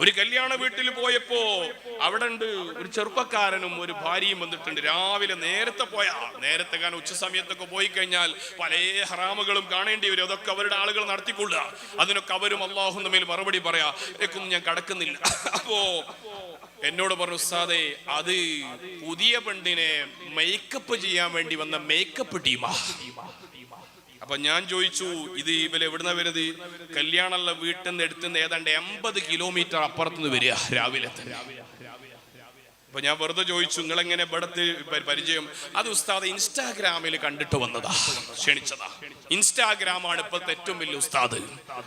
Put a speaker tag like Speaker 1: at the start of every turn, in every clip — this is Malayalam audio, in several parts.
Speaker 1: ഒരു കല്യാണ വീട്ടിൽ പോയപ്പോ അവിടെ ഉണ്ട് ഒരു ചെറുപ്പക്കാരനും ഒരു ഭാര്യയും വന്നിട്ടുണ്ട്. രാവിലെ നേരത്തെ നേരത്തെ കാരണം ഉച്ച സമയത്തൊക്കെ പോയി കഴിഞ്ഞാൽ പല ഹറാമുകളും കാണേണ്ടി വരും. അതൊക്കെ അവരുടെ ആളുകൾ നടത്തിക്കൊള്ളുക. അതിനൊക്കെ അവരും അള്ളാഹു തമ്മിൽ മറുപടി പറയാ, ഇതൊന്നും ഞാൻ കടക്കുന്നില്ല. അപ്പോ എന്നോട് പറഞ്ഞു, ഉസ്താദേ അത് പുതിയ പെണ്ണിനെ മേക്കപ്പ് ചെയ്യാൻ വേണ്ടി വന്ന മേക്കപ്പ് ടീമാ. അപ്പൊ ഞാൻ ചോദിച്ചു, ഇത് ഇവര് എവിടുന്ന വരുന്നത്? കല്യാണമുള്ള വീട്ടിൽ നിന്ന് എടുത്തുനിന്ന് ഏതാണ്ട് 80 കിലോമീറ്റർ അപ്പുറത്തുനിന്ന് വരിക രാവിലെ. അപ്പൊ ഞാൻ വെറുതെ ചോദിച്ചു, നിങ്ങളെങ്ങനെ ഇവിടത്തെ പരിചയം? അത് ഉസ്താദ് ഇൻസ്റ്റാഗ്രാമിൽ കണ്ടിട്ട് വന്നതാ, ക്ഷണിച്ചതാ. ഇൻസ്റ്റാഗ്രാമാണ് ഇപ്പോഴത്തെ ഏറ്റവും വലിയ ഉസ്താദ്.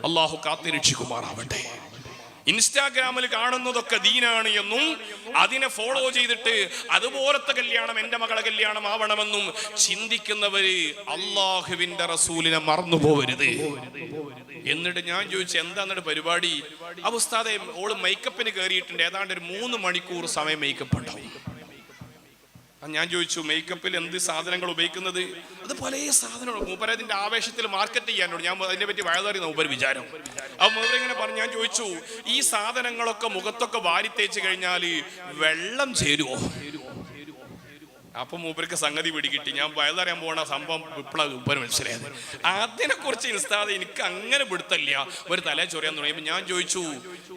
Speaker 1: അള്ളാഹു കാത്തിരക്ഷിക്കുമാറാവട്ടെ. ഇൻസ്റ്റാഗ്രാമിൽ കാണുന്നതൊക്കെ ദീനാണ് എന്നും അതിനെ ഫോളോ ചെയ്തിട്ട് അതുപോലത്തെ കല്യാണം എൻ്റെ മകളെ കല്യാണം ആവണമെന്നും ചിന്തിക്കുന്നവര് അള്ളാഹുവിന്റെ റസൂലിനെ മറന്നു പോവരുത്. എന്നിട്ട് ഞാൻ ചോദിച്ചു, എന്താ എന്നിട്ട് പരിപാടി? ആ ഉസ്താദേ, ഓള് മേക്കപ്പിന് കയറിയിട്ടുണ്ട്. ഏതാണ്ട് ഒരു 3 മണിക്കൂർ സമയം മേക്കപ്പ് ഉണ്ടാവും. ഞാൻ ചോദിച്ചു, മേക്കപ്പിൽ എന്ത് സാധനങ്ങൾ ഉപയോഗിക്കുന്നത്? അത് പല സാധനങ്ങളും. മൂപ്പര് അതിന്റെ ആവേശത്തിൽ മാർക്കറ്റ് ചെയ്യാനോട് ഞാൻ അതിനെ പറ്റി വയതറിയുന്ന മൂപ്പര് വിചാരം. അപ്പൊ മൂപ്പരിങ്ങനെ പറഞ്ഞു. ഞാൻ ചോദിച്ചു, ഈ സാധനങ്ങളൊക്കെ മുഖത്തൊക്കെ വാരിത്തേച്ച് കഴിഞ്ഞാൽ വെള്ളം ചേരുവോ? അപ്പൊ മൂപ്പർക്ക് സംഗതി പിടികിട്ടി. ഞാൻ വയതറിയാൻ പോണ സംഭവം മൂപ്പര് മനസ്സിലായത്. അതിനെ കുറിച്ച് ഉസ്താദ് എനിക്ക് അങ്ങനെ പിടുത്തല്ല. ഒരു തല ചൊറിയാൻ തുടങ്ങിയപ്പോ ഞാൻ ചോദിച്ചു,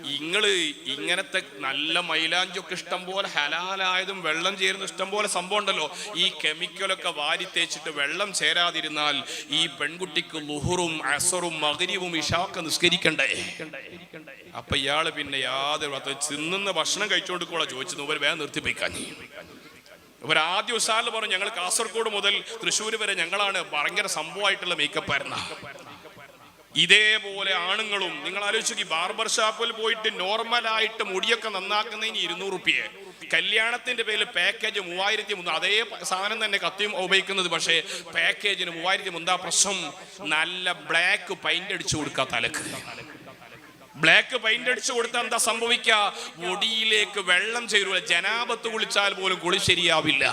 Speaker 1: നിങ്ങള് ഇങ്ങനത്തെ നല്ല മൈലാഞ്ചൊക്കെ ഇഷ്ടം പോലെ ഹലാലായതും വെള്ളം ചേരുന്ന ഇഷ്ടം പോലെ സംഭവം ഉണ്ടല്ലോ, ഈ കെമിക്കലൊക്കെ വാരി തേച്ചിട്ട് വെള്ളം ചേരാതിരുന്നാൽ ഈ പെൺകുട്ടിക്ക് ളുഹുറും അസറും മഗ്രിബും ഇശാക്കെ നിസ്കരിക്കണ്ടേ? അപ്പൊ ഇയാള് പിന്നെ യാതൊരു തിന്നുന്ന ഭക്ഷണം കഴിച്ചോണ്ട് ചോദിച്ചത് ഇവർ വേഗം നിർത്തിപ്പിക്കാൻ. ഇവർ ആദ്യ ഉഷാറിൽ പറഞ്ഞു, ഞങ്ങൾ കാസർഗോഡ് മുതൽ തൃശ്ശൂർ വരെ ഞങ്ങളാണ് ഭയങ്കര സംഭവമായിട്ടുള്ള മേക്കപ്പ് ആയിരുന്ന. ഇതേപോലെ ആണുങ്ങളും നിങ്ങൾ ആലോചിച്ചു, ബാർബർ ഷാപ്പിൽ പോയിട്ട് നോർമലായിട്ട് മുടിയൊക്കെ നന്നാക്കുന്നതിന് 200 രൂപയെ, കല്യാണത്തിന്റെ പേരിൽ പാക്കേജ് 3300. അതേ സാധനം തന്നെ കത്തിയും ഉപയോഗിക്കുന്നത്, പക്ഷേ പാക്കേജിന് 3300. പ്രശ്നം നല്ല ബ്ലാക്ക് പെയിന്റ് അടിച്ചു കൊടുക്കുക തലക്ക്. ബ്ലാക്ക് പെയിന്റ് അടിച്ചു കൊടുത്താൽ എന്താ സംഭവിക്കുക? മുടിയിലേക്ക് വെള്ളം ചേരൂല. ജനാബത്ത് കുളിച്ചാൽ പോലും കുളി ശരിയാവില്ല.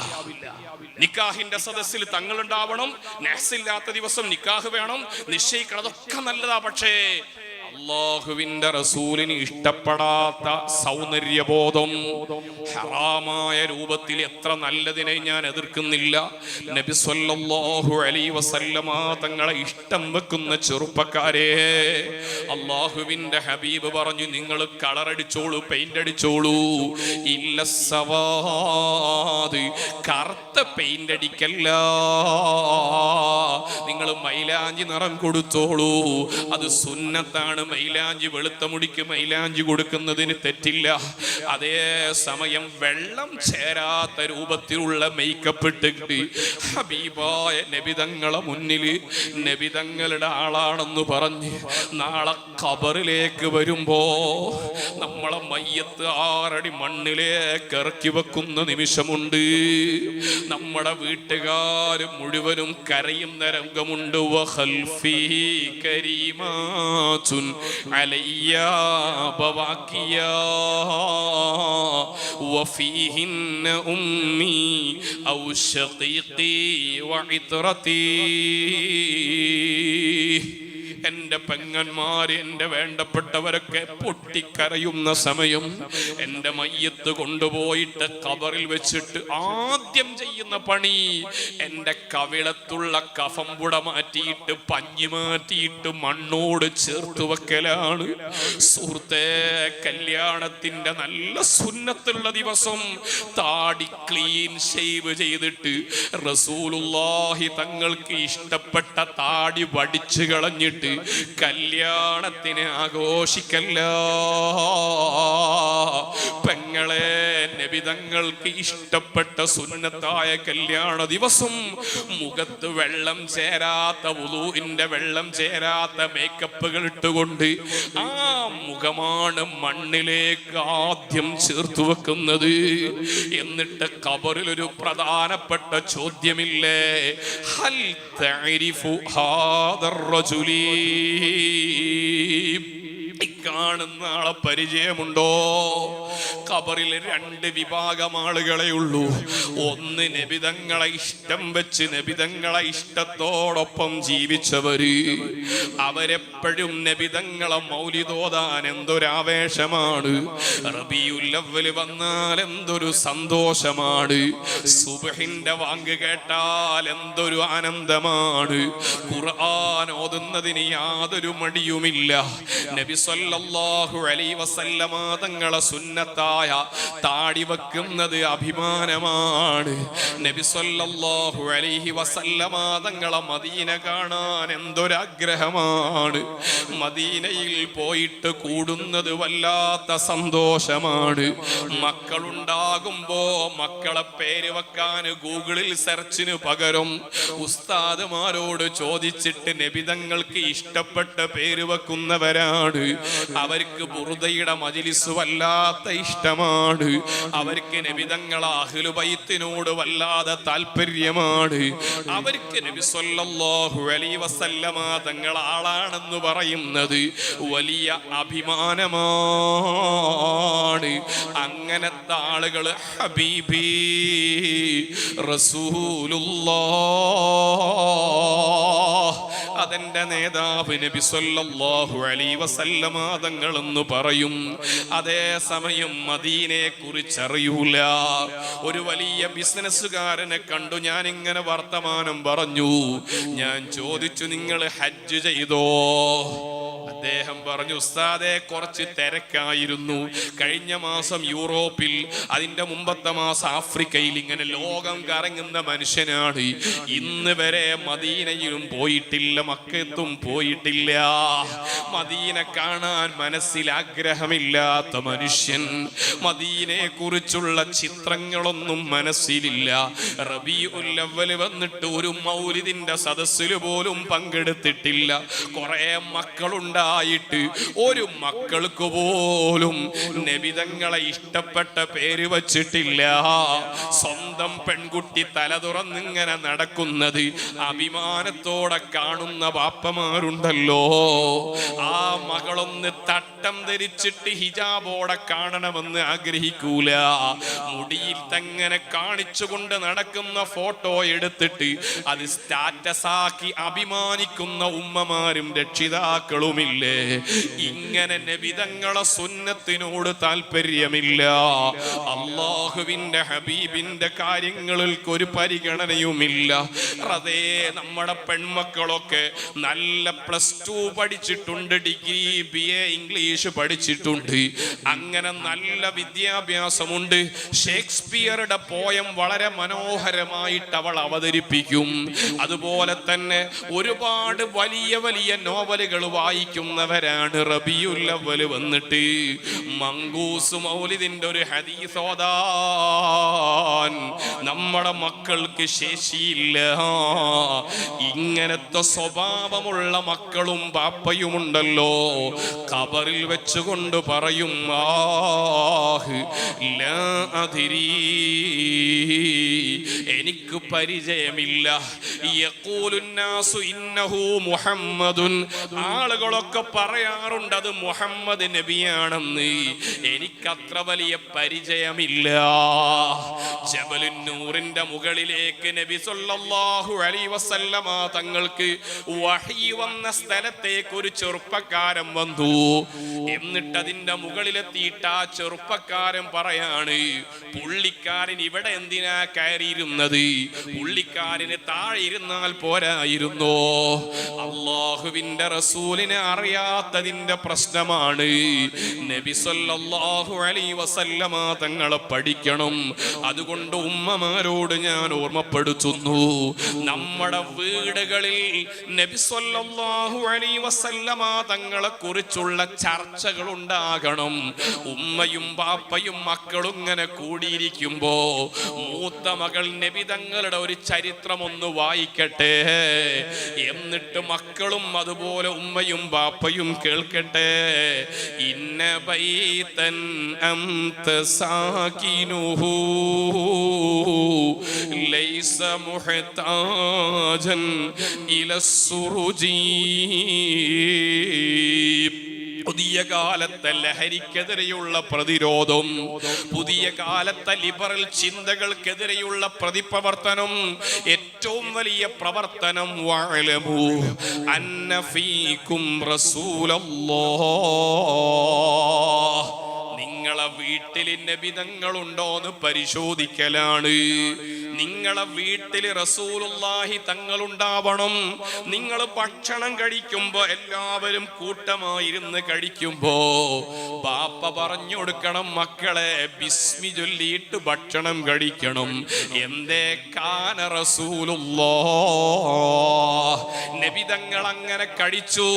Speaker 1: നിക്കാഹിന്റെ സദസ്സിൽ തങ്ങളുണ്ടാവണം, നഹ്സില്ലാത്ത ദിവസം നിക്കാഹ് വേണം, നിശ്ചയിക്കണം. അതൊക്കെ നല്ലതാ. പക്ഷേ അല്ലാഹുവിന്റെ റസൂലിന് ഇഷ്ടപ്പെടാത്ത സൗന്ദര്യബോധം, ഹറാമായ രൂപത്തിൽ എത്ര നല്ലതിനെ ഞാൻ എതിർക്കുന്നില്ല. നബി സല്ലല്ലാഹു അലൈഹി വസല്ലമ തങ്ങളെ ഇഷ്ടം വെക്കുന്ന ചെറുപ്പക്കാരെ, അല്ലാഹുവിന്റെ ഹബീബ് പറഞ്ഞു, നിങ്ങൾ കളർ അടിച്ചോളൂ, പെയിന്റ് അടിച്ചോളൂ. ഇല്ല സവാദ്, കറുത്ത പെയിന്റ് അടിക്കല്ല. നിങ്ങൾ മൈലാഞ്ചി നിറം കൊടുത്തോളൂ, അത് സുന്നത്താണ്. മൈലാഞ്ചി, വെളുത്ത മുടിക്ക് മൈലാഞ്ചി കൊടുക്കുന്നതിന് തെറ്റില്ല. അതേ സമയം വെള്ളം ചേരാത്ത രൂപത്തിലുള്ള മേക്കപ്പ് ഇട്ടിട്ട് ഹബീബായ നബിതങ്ങളെ മുന്നിൽ നബിതങ്ങളുടെ ആളാണെന്ന് പറഞ്ഞ് നാളെ ഖബറിലേക്ക് വരുമ്പോ നമ്മളെ മയ്യത്ത് 6 അടി മണ്ണിലേക്ക് ഇറക്കി വെക്കുന്ന നിമിഷമുണ്ട്. നമ്മുടെ വീട്ടുകാർ മുഴുവനും കരയുന്ന രംഗമുണ്ട്. വഖൽഫി കരീമാതുൻ അലയ്യാ ബവാക്കിയാ വഫീഹിന്ന ഉമ്മി ഔ ശഖീഖി വഇത്രതി. എൻ്റെ പെങ്ങന്മാര്, എൻ്റെ വേണ്ടപ്പെട്ടവരൊക്കെ പൊട്ടിക്കരയുന്ന സമയം എൻ്റെ മയ്യത്ത് കൊണ്ടുപോയിട്ട് ഖബറിൽ വെച്ചിട്ട് ആദ്യം ചെയ്യുന്ന പണി എൻ്റെ കവിളത്തുള്ള കഫംപുട മാറ്റിയിട്ട് പഞ്ഞി മാറ്റിയിട്ട് മണ്ണോട് ചേർത്ത് വെക്കലാണ്. സുഹൃത്തേ, കല്യാണത്തിൻ്റെ നല്ല സുന്നത്തുള്ള ദിവസം താടി ക്ലീൻ ഷേവ് ചെയ്തിട്ട് റസൂലുള്ളാഹി തങ്ങൾക്ക് ഇഷ്ടപ്പെട്ട താടി വടിച്ചു കളഞ്ഞിട്ട് കല്യാണത്തിന് ആഘോഷിക്കല്ല. പെങ്ങളെ, നബിതങ്ങൾക്ക് ഇഷ്ടപ്പെട്ട സുന്നത്തായ കല്യാണ ദിവസം മുഖത്ത് വെള്ളം ചേരാത്ത, വുളൂഇന്റെ വെള്ളം ചേരാത്ത മേക്കപ്പുകൾ ഇട്ടുകൊണ്ട് ആ മുഖമാണ് മണ്ണിലേക്ക് ആദ്യം ചേർത്ത് വെക്കുന്നത്. എന്നിട്ട് ഖബറിൽ ഒരു പ്രധാനപ്പെട്ട ചോദ്യമില്ലേ, ഹൽ തഅരിഫു ഹാദർ റജുലി, കാണുന്ന ആളെ പരിചയമുണ്ടോ? ഖബറിൽ രണ്ട് വിഭാഗം ആളുകളെ ഉള്ളൂ. ഒന്ന് നബിതങ്ങളെ ഇഷ്ടം വെച്ച് നബിതങ്ങളെ ഇഷ്ടത്തോടൊപ്പം ജീവിച്ചവര്. അവരെപ്പോഴും നബിതങ്ങളെ മൗലിദോദാൻ എന്തൊരാവേശമാണ്, റബീഉൽ അവ്വൽ വന്നാൽ എന്തൊരു സന്തോഷമാണ്, സുബ്ഹിന്റെ വാങ്ക് കേട്ടാൽ എന്തൊരു ആനന്ദമാണ്, ഖുർആൻ ഓതുന്നതിന് യാതൊരു മടിയുമില്ല. നബി സല്ലല്ലാഹു അലൈഹി വസല്ലമ തങ്ങളെ സുന്നത്തായ താടി വെക്കുന്നത് അഭിമാനമാണ്. നബി സല്ലല്ലാഹു അലൈഹി വസല്ലമ തങ്ങളെ മദീന കാണാൻ എന്തൊരാഗ്രഹമാണ്. മദീനയിൽ പോയിട്ട് കൂടുന്നത് വല്ലാത്ത സന്തോഷമാണ്. മക്കളുണ്ടാകുമ്പോ മക്കളെ പേര് വെക്കാൻ ഗൂഗിളിൽ സെർച്ചിന് പകരം ഉസ്താദുമാരോട് ചോദിച്ചിട്ട് നബിതങ്ങൾക്ക് ഇഷ്ടപ്പെട്ട പേര് വെക്കുന്നവരാണ്. അവർക്ക് ബുർദയുടെ മജ്ലിസ് വല്ലാത്ത ഇഷ്ടമാണ്. അവർക്ക് നബിതങ്ങളെ അഹ്ലു ബൈത്തിനോട് വല്ലാതെ താല്പര്യമാണ്. അവർക്ക് നബി സല്ലല്ലാഹു അലൈഹി വസല്ലമ തങ്ങൾ ആളാണെന്ന് പറയുന്നത് വലിയ അഭിമാനമാണ്. അങ്ങനത്തെ ആളുകൾ ഹബീബി റസൂലുള്ളാഹ്, അതെന്റെ നേതാവ് നബി സല്ലല്ലാഹു അലൈഹി വസല്ലമ തങ്ങളെന്ന് പറയും. അതേ സമയം മദീനയെ കുറിച്ചറിയൂല. ഒരു വലിയ ബിസിനസ്സുകാരനെ കണ്ടു, ഞാൻ ഇങ്ങനെ വർത്തമാനം പറഞ്ഞു. ഞാൻ ചോദിച്ചു, നിങ്ങൾ ഹജ്ജ് ചെയ്തോ? അദ്ദേഹം പറഞ്ഞു, ഉസ്താദെ കുറച്ച് തിരക്കായിരുന്നു. കഴിഞ്ഞ മാസം യൂറോപ്പിൽ, അതിന്റെ മുമ്പത്തെ മാസം ആഫ്രിക്കയിൽ, ഇങ്ങനെ ലോകം കറങ്ങുന്ന മനുഷ്യനാണ്. ഇന്ന് വരെ മദീനയിലും പോയിട്ടില്ല, മക്കത്തും പോയിട്ടില്ല. മദീന കാണാൻ മനസ്സിൽ ആഗ്രഹമില്ലാത്ത മനുഷ്യൻ, മദീനയെ കുറിച്ചുള്ള ചിത്രങ്ങളൊന്നും മനസ്സിലില്ല. റബീഉൽ അവ്വൽ വന്നിട്ട് ഒരു മൗലിദിന്റെ സദസ്സിൽ പോലും പങ്കെടുത്തിട്ടില്ല. കുറെ മക്കളുണ്ടായിട്ട് ഒരു മക്കൾക്ക് പോലും നബിതങ്ങളെ ഇഷ്ടപ്പെട്ട പേര് വച്ചിട്ടില്ല. സ്വന്തം പെൺകുട്ടി തല തുറന്നിങ്ങനെ നടക്കുന്നത് അഭിമാനത്തോടെ കാണുന്ന ബാപ്പമാരുണ്ടല്ലോ. ആ മകളൊന്ന് തട്ടം ധരിച്ചിട്ട് ഹിജാബോടെ കാണണമെന്ന് ആഗ്രഹിക്കൂല. മുടിയിൽ തന്നെ കാണിച്ചുകൊണ്ട് നടക്കുന്ന ഫോട്ടോ എടുത്തിട്ട് അത് സ്റ്റാറ്റസ് ആക്കി അഭിമാനിക്കുന്ന ഉമ്മമാരും രക്ഷിതാക്കളുമില്ലേ? ഇങ്ങനെ നബിതങ്ങളെ സുന്നത്തിനോട് താല്പര്യമില്ല. അല്ലാഹുവിന്റെ ഹബീബിന്റെ കാര്യങ്ങളിൽ ഒരു പരിഗണനയുമില്ല. അതേ നമ്മുടെ പെൺമക്കളൊക്കെ നല്ല +2 പഠിച്ചിട്ടുണ്ട്, ഡിഗ്രി BA ഇംഗ്ലീഷ് പഠിച്ചിട്ടുണ്ട്. അങ്ങനെ നല്ല വിദ്യാഭ്യാസമുണ്ട്. ഷേക്സ്പിയറുടെ പോയം വളരെ മനോഹരമായിട്ട് അവൾ അവതരിപ്പിക്കും. അതുപോലെ തന്നെ ഒരുപാട് വലിയ വലിയ നോവലുകൾ വായിക്കുന്നവരാണ്. റബീഉൽ അവ്വൽ വന്നിട്ട് മങ്കൂസ് മൗലിദിന്റെ ഒരു ഹദീസ് ഓതാൻ നമ്മുടെ മക്കൾക്ക് ശേഷിയില്ല. ഇങ്ങനത്തെ സ്വഭാവമുള്ള മക്കളും ബാപ്പയുമുണ്ടല്ലോ. ഖബറിൽ വെച്ചുകൊണ്ട് പറയും, ലാ അദ്രി, എനിക്ക് പരിചയമില്ല. യഖൂലുന്നാസു ഇന്നഹു മുഹമ്മദുൻ, ആളുകളൊക്കെ പറയാറുണ്ട് അത് മുഹമ്മദ് നബിയാണെന്ന്. എനിക്കത്ര വലിയ പരിചയമില്ല. ജബലുൻ നൂറിന്റെ മുകളിലേക്ക് നബി സല്ലല്ലാഹു അലൈഹി വസല്ലമ തങ്ങൾക്ക് വഹി വന്ന സ്ഥലത്തേക്ക് ഒരു ചെറുപ്പക്കാരൻ വന്നു. എന്നിട്ട് അതിന്റെ മുകളിലെത്തിയിട്ട് ആ ചെറുപ്പക്കാരൻ പറയാണ്, പുള്ളിക്കാരൻ ഇവിടെ എന്തിനാ കയറിയിരുന്നത്? പുള്ളിക്കാരന് താഴെ ഇരുന്നാൽ പോരായിരുന്നോ? അല്ലാഹുവിന്റെ റസൂലിനെ അറിയാത്തതിന്റെ പ്രശ്നമാണ്. നബി സല്ലല്ലാഹു അലൈഹി വസല്ലമ തങ്ങളെ പഠിക്കണം. അതുകൊണ്ട് ഉമ്മമാരോട് ഞാൻ ഓർമ്മപ്പെടുത്തുന്നു, നമ്മുടെ വീടുകളിൽ നബി സല്ലല്ലാഹു അലൈഹി വസല്ലമ തങ്ങളെ കുറിച്ചുള്ള ചർച്ചകൾ ഉണ്ടാകണം. ഉമ്മയും ബാപ്പയും മക്കളും ഇങ്ങനെ കൂടിയിരിക്കുമ്പോ മൂത്ത മകൾ നബി തങ്ങളുടെ ഒരു ചരിത്രം ഒന്ന് വായിക്കട്ടെ. എന്നിട്ട് മക്കളും അതുപോലെ ഉമ്മയും ബാപ്പയും കേൾക്കട്ടെ. ഇന്ന ബൈതൻ അംത സാകിനുഹു ലൈസ മുഹ്താജൻ ഇലസ്സുറുജി. പുതിയ കാലത്തെ ലഹരിക്കെതിരെയുള്ള പ്രതിരോധം, പുതിയ കാലത്തെ ലിബറൽ ചിന്തകൾക്കെതിരെയുള്ള പ്രതിപ്രവർത്തനം, ഏറ്റവും വലിയ പ്രവർത്തനം വഅലമു അന്ന ഫീകും റസൂലല്ലാഹ്. നിങ്ങളെ വീട്ടിൽ നബിതങ്ങളുണ്ടോന്ന് പരിശോധിക്കലാണ്. നിങ്ങളെ വീട്ടിൽ റസൂലുള്ളാഹി തങ്ങളുണ്ടാവണം. നിങ്ങൾ ഭക്ഷണം കഴിക്കുമ്പോ എല്ലാവരും കൂട്ടമായിരുന്ന് കഴിക്കുമ്പോ ബാപ്പ പറഞ്ഞു കൊടുക്കണം, മക്കളെ ബിസ്മി ചൊല്ലിയിട്ട് ഭക്ഷണം കഴിക്കണം. എന്തേ? കാന റസൂലുള്ളാഹ്, നബിതങ്ങൾ അങ്ങനെ കഴിച്ചു.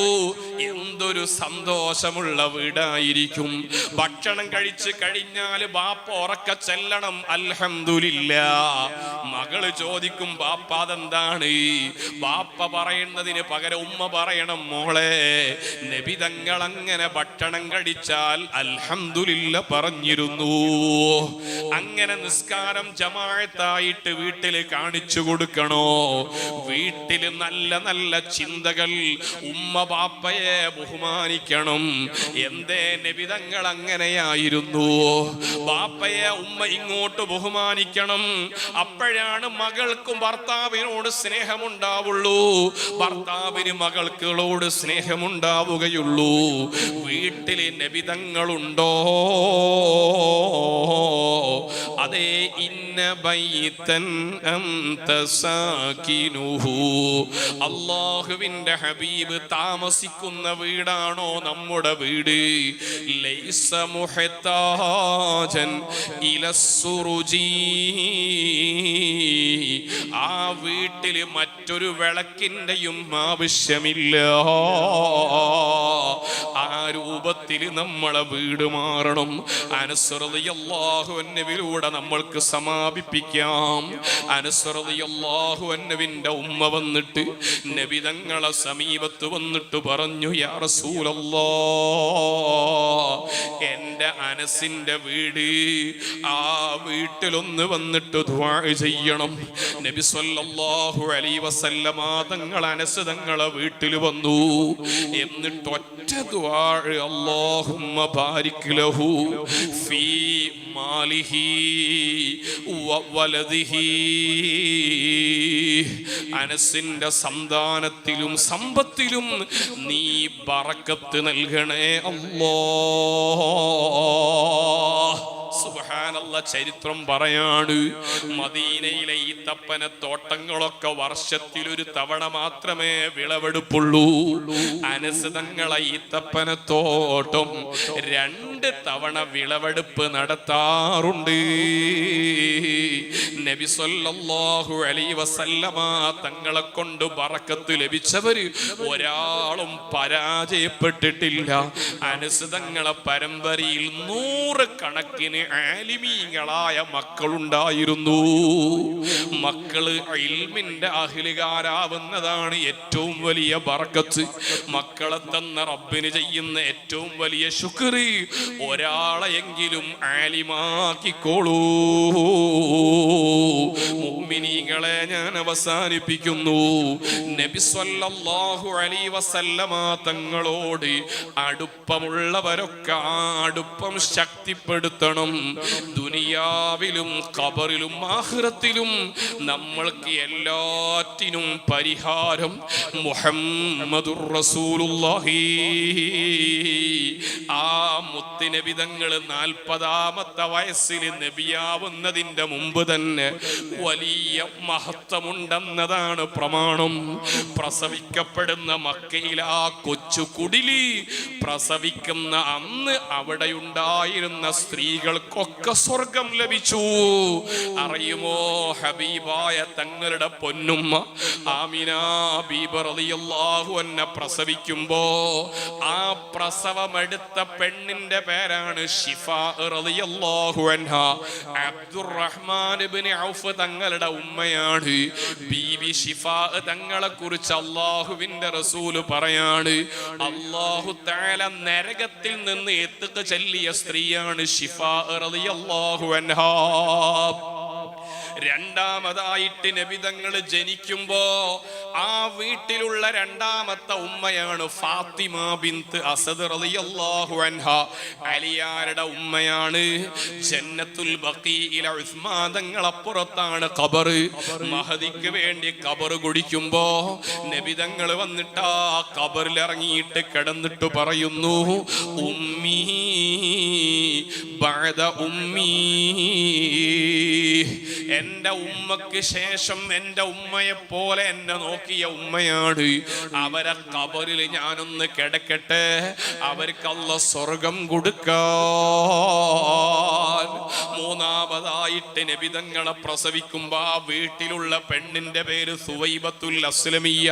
Speaker 1: എന്തൊരു സന്തോഷമുള്ള വീടായിരിക്കും. ഭക്ഷണം കഴിച്ചു കഴിഞ്ഞാൽ ബാപ്പ ഉറക്ക ചെല്ലണം, അൽഹംദുലില്ലാഹ്. മകള് ചോദിക്കും, ബാപ്പ അതെന്താണ്? ബാപ്പ പറയുന്നതിന് പകരം ഉമ്മ പറയണം, മോളെ നബിതങ്ങൾ അങ്ങനെ ഭക്ഷണം കഴിച്ചാൽ അൽഹംദുലില്ലാഹ് പറഞ്ഞിരുന്നു. അങ്ങനെ നിസ്കാരം ജമാഅത്തായിട്ട് വീട്ടിൽ കാണിച്ചു കൊടുക്കണോ? വീട്ടിൽ നല്ല നല്ല ചിന്തകൾ. ഉമ്മ ബാപ്പയെ ബഹുമാനിക്കണം. എന്തേ? നബിതങ്ങൾ അങ്ങനെയായിരുന്നു. ബാപ്പയെ ഉമ്മ ഇങ്ങോട്ട് ബഹുമാനിക്കണം. അപ്പോഴാണ് മകൾക്കും ഭർത്താവിനോട് സ്നേഹമുണ്ടാവുള്ളൂ, ഭർത്താവിന് മകൾക്കളോട് സ്നേഹമുണ്ടാവുകയുള്ളൂ. വീട്ടിൽ നബിതങ്ങളുണ്ടോ? അതേ, ഇന്ന ബൈതൻ അൻത സാകിനുഹു, അല്ലാഹുവിന്റെ ഹബീബ് താമസിക്കുന്ന വീടാണോ നമ്മുടെ വീട്? ലൈസ മുഹ്താജൻ ഇലസ്സുറുജി, ആ വീട്ടിൽ മറ്റൊരു വിളക്കിന്റെയും ആവശ്യമില്ല. ആ രൂപത്തിൽ നമ്മളെ വീട് മാറണം. അനസ് റളിയല്ലാഹു അൻഹുവിലൂടെ നമ്മൾക്ക് സമാപിപ്പിക്കാം. അനസ് റളിയല്ലാഹു അൻഹുവിന്റെ ഉമ്മ വന്നിട്ട് നബിതങ്ങളെ സമീപത്ത് വന്നിട്ട് പറഞ്ഞു, യാ റസൂലല്ലാഹ്, എന്റെ അനസിന്റെ വീട്, ആ വീട്ടിലൊന്ന് വന്നിട്ട് ദുആ ചെയ്യണം. നബി സല്ലല്ലാഹു അലൈഹി വസല്ലമ തങ്ങൾ അനസ് തങ്ങളെ വീട്ടിൽ വന്നു. എന്നിട്ട് ഒറ്റ ദുആ, അല്ലാഹുമ്മ ബാരിക് ലഹു ഫീ മാലിഹി വ വലദിഹി, അനസിന്റെ സന്താനത്തിലും സമ്പത്തിലും നീ ബറക്കത്ത് നൽകണേ അല്ലാഹ്. സുബ്ഹാനല്ലാഹ്. ചരിത്രം പറയാണ്, മദീനയിലെ ഈ ഈത്തപ്പന തോട്ടങ്ങളൊക്കെ വർഷത്തിൽ ഒരു തവണ മാത്രമേ വിളവെടുപ്പുള്ളൂ. അനസ് തങ്ങളെ ഈത്തപ്പന തോട്ടം 2 തവണ വിളവെടുപ്പ് നടത്താറുണ്ട്. നബി സല്ലല്ലാഹു അലൈഹി വസല്ലമ തങ്ങളെ കൊണ്ട് ബറക്കത്ത് ലഭിച്ചവര് ഒരാളും പരാജയപ്പെട്ടിട്ടില്ല. അനസ് തങ്ങളെ പരമ്പരയിൽ 100 കണക്കിന് ആലിമീങ്ങളായ മക്കളുണ്ടായിരുന്നു. മക്കള് ഇൽമിന്റെ അഹ്ലുകാരാവുന്നതാണ് ഏറ്റവും വലിയ ബറക്കത്ത്. മക്കളെ തന്ന റബ്ബിന് ചെയ്യുന്ന ഏറ്റവും വലിയ ശുക്ർ, ഒരാളെയെങ്കിലും ആലിമാക്കിക്കോളൂ. മുഅ്മിനീങ്ങളെ, ഞാൻ അവസാനിപ്പിക്കുന്നു. നബി സല്ലല്ലാഹു അലൈഹി വസല്ലമ തങ്ങളോട് അടുപ്പമുള്ളവരൊക്കെ ആ അടുപ്പം ശക്തിപ്പെടുത്തണം. ദുനിയാവിലും ഖബറിലും ആഖിറത്തിലും നമ്മൾക്ക് എല്ലാറ്റിനും പരിഹാരം മുഹമ്മദുർ റസൂലുള്ളാഹി. ആ മുത്തുനബി തങ്ങൾ 40ാമത്തെ വയസ്സിൽ നബിയാവുന്നതിന്റെ മുമ്പ് തന്നെ വലിയ മഹത്വമുണ്ടെന്നതാണ് പ്രമാണം. പ്രസവിക്കപ്പെടുന്ന മക്കയിൽ ആ കൊച്ചു കുടിലി പ്രസവിക്കുന്ന അന്ന് അവിടെയുണ്ടായിരുന്ന സ്ത്രീകൾക്കൊക്കെ സ്വർഗം ലഭിച്ചു. അറിയുമോ, ഹബീബായ തങ്ങളുടെ പൊന്നുമ്മ ആമിന ബീബി റളിയല്ലാഹു അൻഹ പ്രസവിക്കുമ്പോ ആ പ്രസവമെടുത്ത പെണ്ണിന്റെ പേരാണ് ഷിഫാ റളിയല്ലാഹു അൻഹ. അബ്ദുറഹ്മാൻ ഇബ്നു ഔഫ് തങ്ങളുടെ ഉമ്മയാണ് ബീബി ഷിഫാ. തങ്ങളെ കുറിച്ച് അല്ലാഹുവിന്റെ റസൂൽ പറയാണ്, അല്ലാഹു തആല നരകത്തിൽ നിന്ന് എത്തിക്ക് ചെല്ലിയ സ്ത്രീയാണ് ഷിഫാ റളിയല്ലാഹു അൻഹ. രണ്ടാമതായിട്ട് നബിതങ്ങൾ ജനിക്കുമ്പോ ആ വീട്ടിലുള്ള രണ്ടാമത്തെ ഉമ്മയാണ് ഫാത്തിമ ബിൻത്ത് അസദ് റളിയല്ലാഹു അൻഹ. അലിയാരുടെ ഉമ്മയാണ്. ജന്നത്തുൽ ബഖീഇലെ ഉസ്മാൻ തങ്ങൾ അപ്പുറത്താണ് ഖബർ. മഹദിക്ക് വേണ്ടി ഖബർ കുടിക്കുമ്പോ നബിതങ്ങൾ വന്നിട്ട് ആ ഖബറിൽ ഇറങ്ങിയിട്ട് കിടന്നിട്ട് പറയുന്നു, ഉമ്മീ ബഅദ ഉമ്മീ, എന്റെ ഉമ്മക്ക് ശേഷം എന്റെ ഉമ്മയെ പോലെ എന്നെ നോക്കിയ ഉമ്മയാണ്. അവരെ ഖബറിൽ ഞാനൊന്ന് കിടക്കട്ടെ, അവർക്ക് അല്ലാഹ് സ്വർഗം കൊടുക്കാൻ. മൂന്നാമതായിട്ട് നബിതങ്ങളെ പ്രസവിക്കുമ്പോ ആ വീട്ടിലുള്ള പെണ്ണിന്റെ പേര് സുവൈബത്തുൽ അസ്ലമിയ.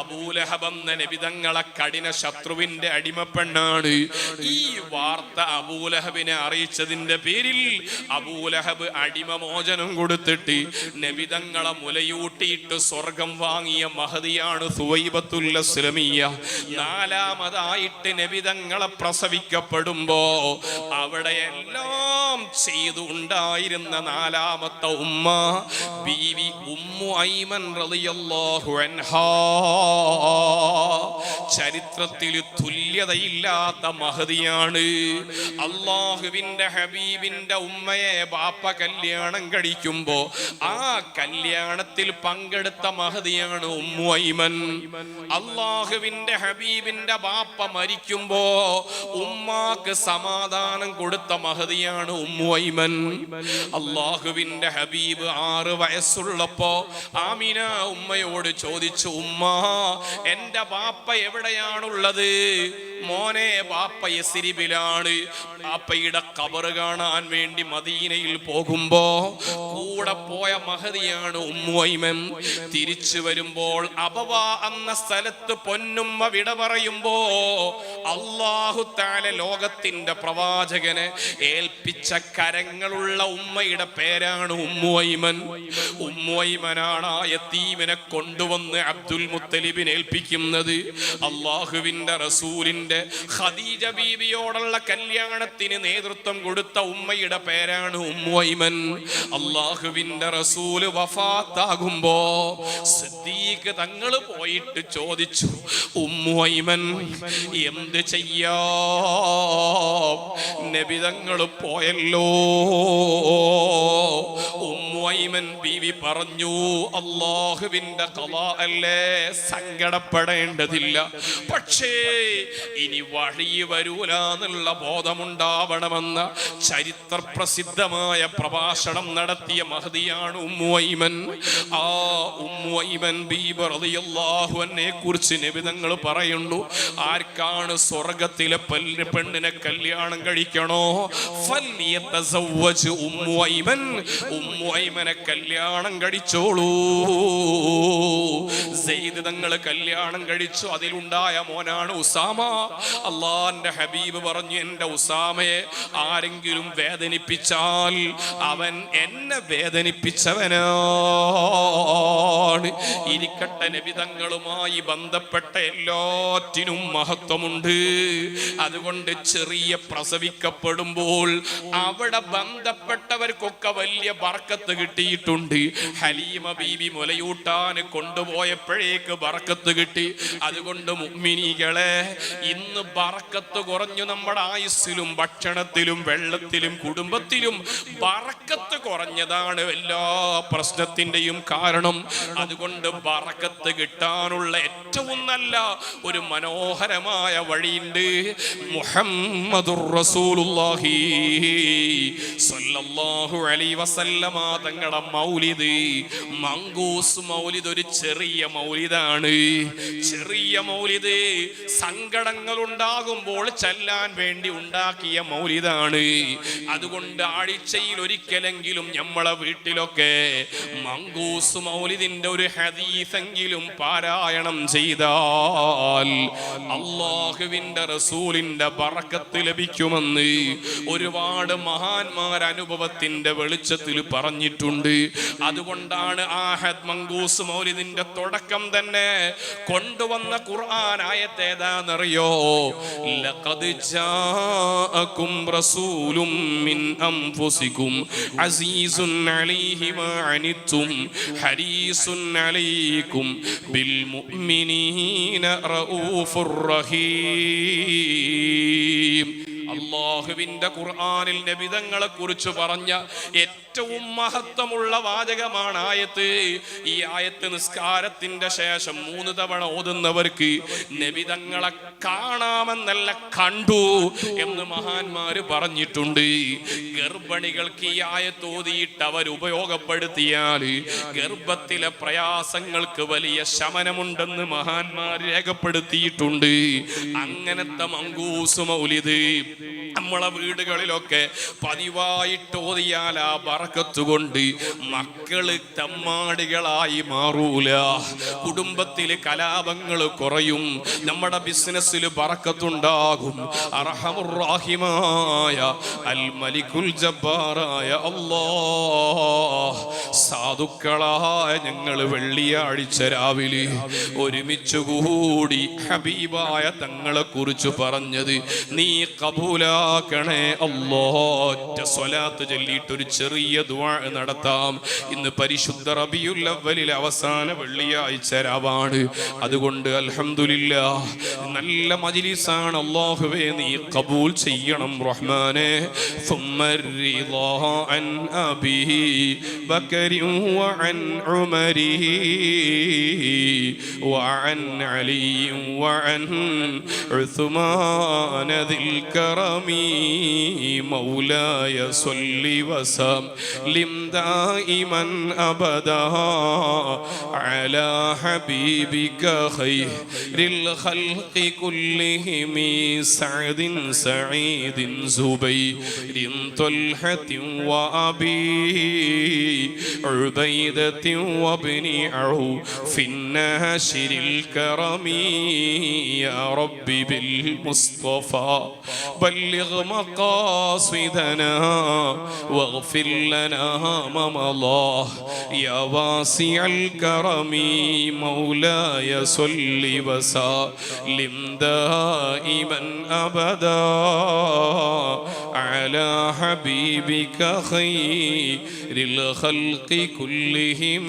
Speaker 1: അബൂലഹബ് എന്ന നബിതങ്ങളെ കഠിന ശത്രുവിന്റെ അടിമപ്പെണ്ണാണ്. ഈ വാർത്ത അബൂലഹബിനെ അറിയിച്ചതിന്റെ പേരിൽ അബൂലഹബ് അടിമമോചനം കൊടുത്തിട്ട് നബിതങ്ങളെ മുലയൂട്ടിയിട്ട് സ്വർഗം വാങ്ങിയ മഹദിയാണ് സുവൈബത്തുൽ അസ്ലമിയ. നാലാമതായിട്ട് നബിതങ്ങളെ പ്രസവിക്കപ്പെടുമ്പോ അവിടെ എല്ലാം ചെയ്തു ഉണ്ടായിരുന്ന നാലാമത്തെ ഉമ്മ ബീവി ഉമ്മു ഐമൻ റളിയല്ലാഹു അൻഹാ. ചരിത്രത്തിൽ തുല്യതയില്ലാത്ത മഹദിയാണ്. അല്ലാഹുവിന്റെ ഹബീബിന്റെ ഉമ്മയെ ബാപ്പ കല്യാണം കഴിക്കുമ്പോ ആ കല്യാണത്തിൽ പങ്കെടുത്ത മഹദിയാണ് ഉമ്മു ഐമൻ. അല്ലാഹുവിന്റെ ഹബീബിന്റെ ബാപ്പ മരിക്കുമ്പോ ഉമ്മാക്ക് സമാധാനം കൊടുത്ത മഹദിയാണ് ഉമ്മു ഐമൻ. അല്ലാഹുവിന്റെ ഹബീബ് 6 വയസ്സുള്ളപ്പോ ആമിന ഉമ്മയോട് ചോദിച്ചു, ഉമ്മ എന്റെ ബാപ്പ എവിടെയാണുള്ളത്? മോനെ, ബാപ്പ യസ്രിബിലാണ്. ബാപ്പയുടെ ഖബർ കാണാൻ വേണ്ടി മദീനയിൽ പോകുമ്പോ കൂടെ പോയ മഹദിയാണ് ഉമ്മു ഐമൻ. തിരിച്ചു വരുമ്പോൾ അബവ എന്ന സ്ഥലത്ത് പൊന്നുമ്മ വിട പറയുമ്പോ അല്ലാഹു തആല ലോകത്തിന്റെ പ്രവാചകനെ ഏൽപ്പിച്ച കരങ്ങളുള്ള ഉമ്മയുടെ പേരാണ് ഉമ്മു ഐമൻ. ഉമ്മു ഐമനാണ് ആ യതീമിനെ കൊണ്ടുവന്ന് അബ്ദുൽ മുത്തലിബിനെ ഏൽപ്പിക്കുന്നത്. അല്ലാഹുവിന്റെ റസൂലിന്റെ ഖദീജ ബീവിയോടുള്ള കല്യാണത്തിന് നേതൃത്വം കൊടുത്ത ഉമ്മയുടെ പേരാണ് ഉമ്മു ഐമൻ. അല്ലാഹുവിന്റെ റസൂല് വഫാത്താകുമ്പോ സിദ്ദീഖ് തങ്ങൾ പോയിട്ട് ചോദിച്ചു, ഉമ്മു ഐമൻ എന്ത് ചെയ്യാ? നബി തങ്ങൾ പോയല്ലോ. ഉമ്മു ഐമൻ ബീവി പറഞ്ഞു, അല്ലാഹുവിന്റെ ഖളാ അല്ലേ, സങ്കടപ്പെടേണ്ടതില്ല. പക്ഷേ ഇനി വഴി വരൂല എന്നുള്ള ബോധമുണ്ടാവണമെന്ന ചരിത്ര പ്രസിദ്ധമായ പ്രഭാഷണം നടത്തിയ മഹദിയാണ് ഉമ്മു ഐമൻ. ആ ഉമ്മു ഐമൻ ബീബി റളിയല്ലാഹു അൻഹയെ കുറിച്ച് നബി തങ്ങൾ പറയുന്നു, ആർക്കാണ് സ്വർഗത്തിലെ പെണ്ണിനെ കല്യാണം കഴിക്കണോ ഫൽയതസവ്വജ് ഉമ്മു ഐമൻ, ഉമ്മു ഐമനെ കല്യാണം കഴിച്ചോളൂ. സെയ്ദ് തങ്ങൾ കല്യാണം കഴിച്ചു. അതിലുണ്ടായ മോനാണ് ഉസാമ. അല്ലാഹുവിന്റെ ഹബീബ് പറഞ്ഞു, എന്റെ ഉസാമയെ ആരെങ്കിലും വേദനിപ്പിച്ചാൽ അവൻ എന്നെ വേദനിപ്പിച്ചവനാണ്. ഇരിക്കട്ടെ, നബി തങ്ങളുമായി ബന്ധപ്പെട്ട എല്ലാറ്റിനും മഹത്വമുണ്ട്. അതുകൊണ്ട് ചെറിയ പ്രസവിക്കപ്പെടുമ്പോൾ അവിടെ ബന്ധപ്പെട്ടവർക്കൊക്കെ വലിയ ബർക്കത്ത് കിട്ടിയിട്ടുണ്ട്. ഹലീമ ബീബി മുലയൂട്ടാൻ കൊണ്ടുപോയപ്പോഴേക്ക് ബർക്കത്ത് കിട്ടി. അതുകൊണ്ട് മുഅ്മിനീകളെ, ഇന്ന് ബർക്കത്ത് കുറഞ്ഞു. നമ്മുടെ ആയുസ്സിലും ഭക്ഷണത്തിലും വെള്ളത്തിലും കുടുംബത്തിലും ബർക്കത്ത് കുറഞ്ഞതാണ് എല്ലാ പ്രശ്നത്തിന്റെയും കാരണം. അതുകൊണ്ട് ബർക്കത്ത് കിട്ടാനുള്ള ഏറ്റവും നല്ല ഒരു മനോഹരമായ വഴിയുണ്ട്. മുഹമ്മദുർ റസൂലുള്ളാഹി സ്വല്ലല്ലാഹു അലൈഹി വസല്ലമ തങ്ങളുടെ മൗലിദ്, മങ്കൂസ് മൗലിദ് ഒരു ചെറിയ മൗലിദാണ്. ചെറിയ മൗലിദ് സങ്കടങ്ങൾ ഉണ്ടാകുമ്പോൾ ചൊല്ലാൻ വേണ്ടി ഉണ്ടാക്കിയ മൗലിദാണ്. അതുകൊണ്ട് ആഴ്ചയിൽ ഒരിക്കലെങ്കിലും നമ്മളെ വീട്ടിലൊക്കെ മങ്കൂസ് മൗലിദിന്റെ ഒരു ഹദീസെങ്കിലും പാരായണം ചെയ്താൽ അല്ലാഹുവിന്റെ റസൂലിന്റെ ബറക്കത്ത് ലഭിക്കുമെന്ന് ഒരുപാട് മഹാന്മാർ ഒരനുഭവത്തിന്റെ വെളിച്ചത്തിൽ പറഞ്ഞിട്ടുണ്ട്. അതുകൊണ്ടാണ് ആഹദ് മങ്കൂസ് മൗലിദിന്റെ തുടക്കം തന്നെ കൊണ്ടുവന്ന ഖുർആൻ ആയത്ത് ഏതാണെന്നറിയോ? ലഖദ് ജാഅകും റസൂലും മിൻ അൻഫുസികും അസീസുൻ അലൈഹി മാ അനിത്തും ഹരീസുൻ അലൈക്കും ബിൽ മുഅ്മിനീന റഊഫുർ റഹീം. അല്ലാഹുവിന്റെ ഖുർആനിൽ നബിതങ്ങളെ കുറിച്ച് പറഞ്ഞ ഏറ്റവും മഹത്വമുള്ള വാചകമാണ് ആയത്ത്. ഈ ആയത്ത് നിസ്കാരത്തിന്റെ ശേഷം 3 തവണ ഓതുന്നവർക്ക് നബിതങ്ങളെ കാണാമെന്നല്ല, കണ്ടു എന്ന് മഹാന്മാര് പറഞ്ഞിട്ടുണ്ട്. ഗർഭിണികൾക്ക് ഈ ആയത്ത് ഓതിയിട്ട് അവർ ഉപയോഗപ്പെടുത്തിയാൽ ഗർഭത്തിലെ പ്രയാസങ്ങൾക്ക് വലിയ ശമനമുണ്ടെന്ന് മഹാന്മാർ രേഖപ്പെടുത്തിയിട്ടുണ്ട്. അങ്ങനത്തെ മങ്കൂസ് മൗലിദ് നമ്മളെ വീടുകളിലൊക്കെ പതിവായിട്ട് ഓതിയാൽ ആ ബറക്കത്ത് കൊണ്ട് മക്കള് തമ്മാടികളായി മാറൂല, കുടുംബത്തില് കലാപങ്ങൾ കുറയും, നമ്മുടെ ബിസിനസ്സിൽ ബറക്കത്തുണ്ടാകും. അർഹമുർ റഹീമായ അൽ മലിക്കുൽ ജബ്ബാറായ അല്ലാഹ്, സാധുക്കളായ ഞങ്ങൾ വെള്ളിയാഴ്ച രാവിലെ ഒരുമിച്ച് കൂടി ഹബീബായ തങ്ങളെ കുറിച്ച് പറഞ്ഞത് നീ കബൂലാക്കണേ അല്ലാഹ്. സ്വലാത്ത് ചൊല്ലിയിട്ട് ഒരു ചെറിയ ദുആ നടത്താം. ഇന്ന് പരിശുദ്ധ റബീഉൽ അവ്വലിലെ അവസാന വെള്ളിയാഴ്ച രാവാണ്. അതുകൊണ്ട് അൽഹംദുലില്ലാഹ് നല്ല മജ്ലിസാണ്. അല്ലാഹുവേ നീ കബൂൽ ചെയ്യണം റഹ്മാനേ. ثم الرضا عن أبي بكر وعن عمر وعن علي وعن عثمان ذي الكرم مولاي صل وسلم دائما أبدا على حبيبك خير الخلق كلهم سعد سعيد زبير طلحة وأبي عبيدة وابن عوف الناشر الكرم يا ربي بالمصطفى بلغ مقاصدنا واغفر لنا ما مضى يا واسع الكرم مولاي صل وسلم دائما أبدا على حبيبك خير الخلق كلهم.